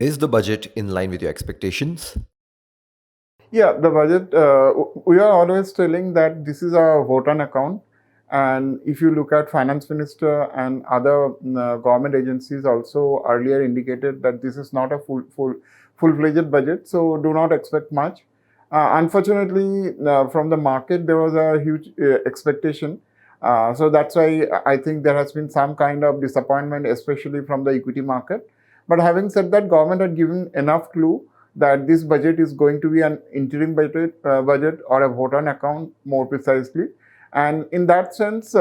Is the budget in line with your expectations? Yeah, the budget, we are always telling that this is a vote on account. And if you look at finance minister and other government agencies also earlier indicated that this is not a full-fledged budget, so do not expect much. Unfortunately, from the market, there was a huge expectation. So that's why I think there has been some kind of disappointment, especially from the equity market. But having said that, government had given enough clue that this budget is going to be an interim budget or a vote on account more precisely. And in that sense, we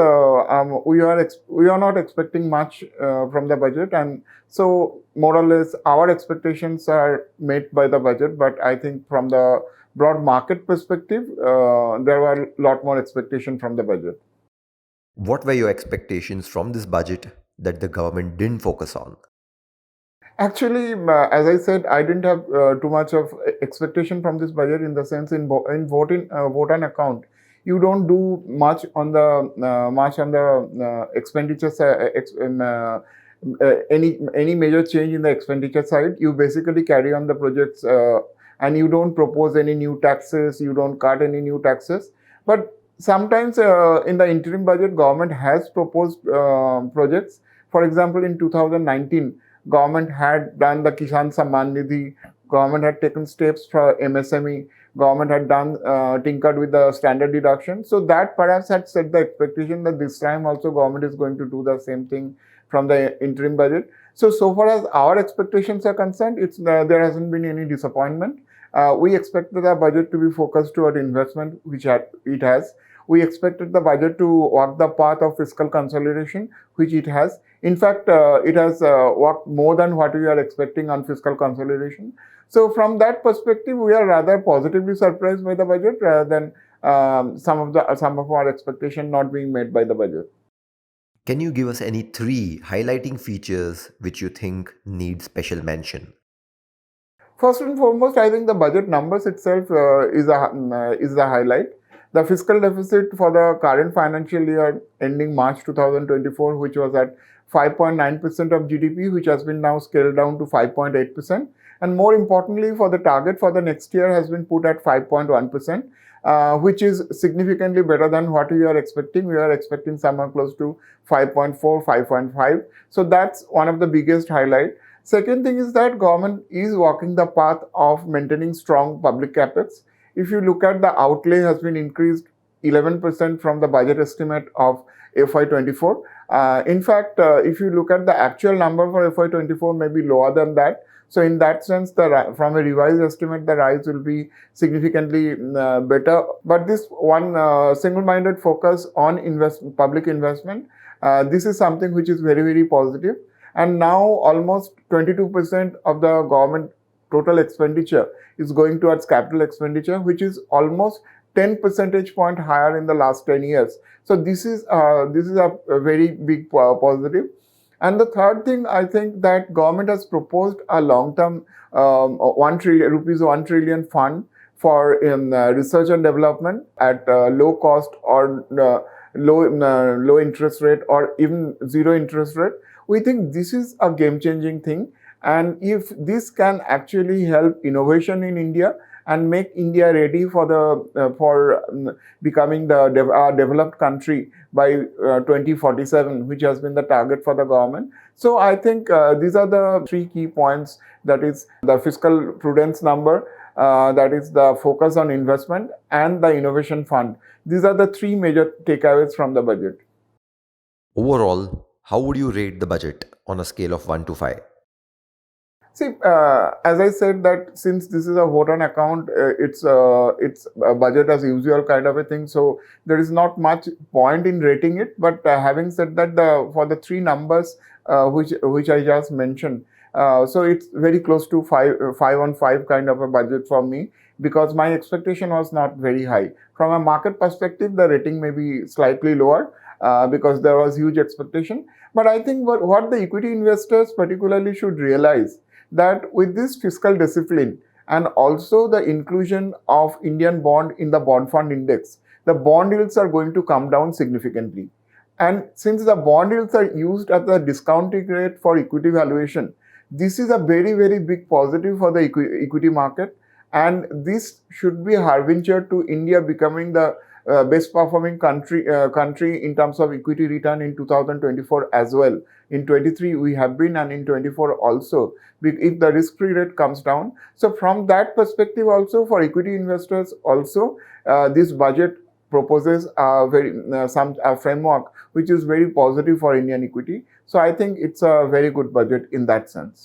are not expecting much from the budget, and so more or less our expectations are met by the budget. But I think from the broad market perspective, there were a lot more expectation from the budget. What were your expectations from this budget that the government didn't focus on? Actually, as I said, I didn't have too much of expectation from this budget in the sense in vote on account. You don't do much on the expenditure side, any major change in the expenditure side. You basically carry on the projects, and you don't propose any new taxes. You don't cut any new taxes. But sometimes in the interim budget, government has proposed projects. For example, in 2019 government had done the Kisan Samman Nidhi, government had taken steps for MSME, government had done tinkered with the standard deduction. So that perhaps had set the expectation that this time also government is going to do the same thing from the interim budget. So far as our expectations are concerned, there hasn't been any disappointment. We expected the budget to be focused toward investment, which it has. We expected the budget to walk the path of fiscal consolidation, which it has. In fact, it has worked more than what we are expecting on fiscal consolidation. So from that perspective, we are rather positively surprised by the budget rather than some of our expectation not being met by the budget. Can you give us any three highlighting features which you think need special mention? First and foremost, I think the budget numbers itself is the highlight. The fiscal deficit for the current financial year ending March 2024, which was at 5.9% of GDP, which has been now scaled down to 5.8%. And more importantly, for the target for the next year has been put at 5.1%, which is significantly better than what we are expecting. We are expecting somewhere close to 5.4, 5.5. So that's one of the biggest highlight. Second thing is that government is walking the path of maintaining strong public capex. If you look at the outlay has been increased 11% from the budget estimate of FY24. In fact, if you look at the actual number for FY24 may be lower than that. So in that sense, from a revised estimate, the rise will be significantly better. But this one single-minded focus on public investment, this is something which is very, very positive. And now almost 22% of the government total expenditure is going towards capital expenditure, which is almost 10 percentage point higher in the last 10 years. So this is a very big positive. And the third thing, I think that government has proposed a long-term 1 trillion fund for research and development at low cost or low interest rate or even zero interest rate. We think this is a game-changing thing. And if this can actually help innovation in India and make India ready for becoming the developed country by 2047, which has been the target for the government. So I think these are the three key points. That is the fiscal prudence number, that is the focus on investment, and the innovation fund. These are the three major takeaways from the budget. Overall, how would you rate the budget on a scale of 1 to 5? See, as I said that since this is a vote on account, it's a budget as usual kind of a thing. So there is not much point in rating it. But having said that, for the three numbers which I just mentioned, so it's very close to 5 on 5 kind of a budget for me, because my expectation was not very high. From a market perspective, the rating may be slightly lower because there was huge expectation. But I think what the equity investors particularly should realize that with this fiscal discipline and also the inclusion of Indian bond in the bond fund index, the bond yields are going to come down significantly. And since the bond yields are used at the discounting rate for equity valuation, This is a very, very big positive for the equity market, and this should be a harbinger to India becoming the best performing country in terms of equity return in 2024 as well. In 23 we have been, and in 24 also, if the risk free rate comes down. So from that perspective also, for equity investors also, this budget proposes a very some framework which is very positive for Indian equity. So I think it's a very good budget in that sense.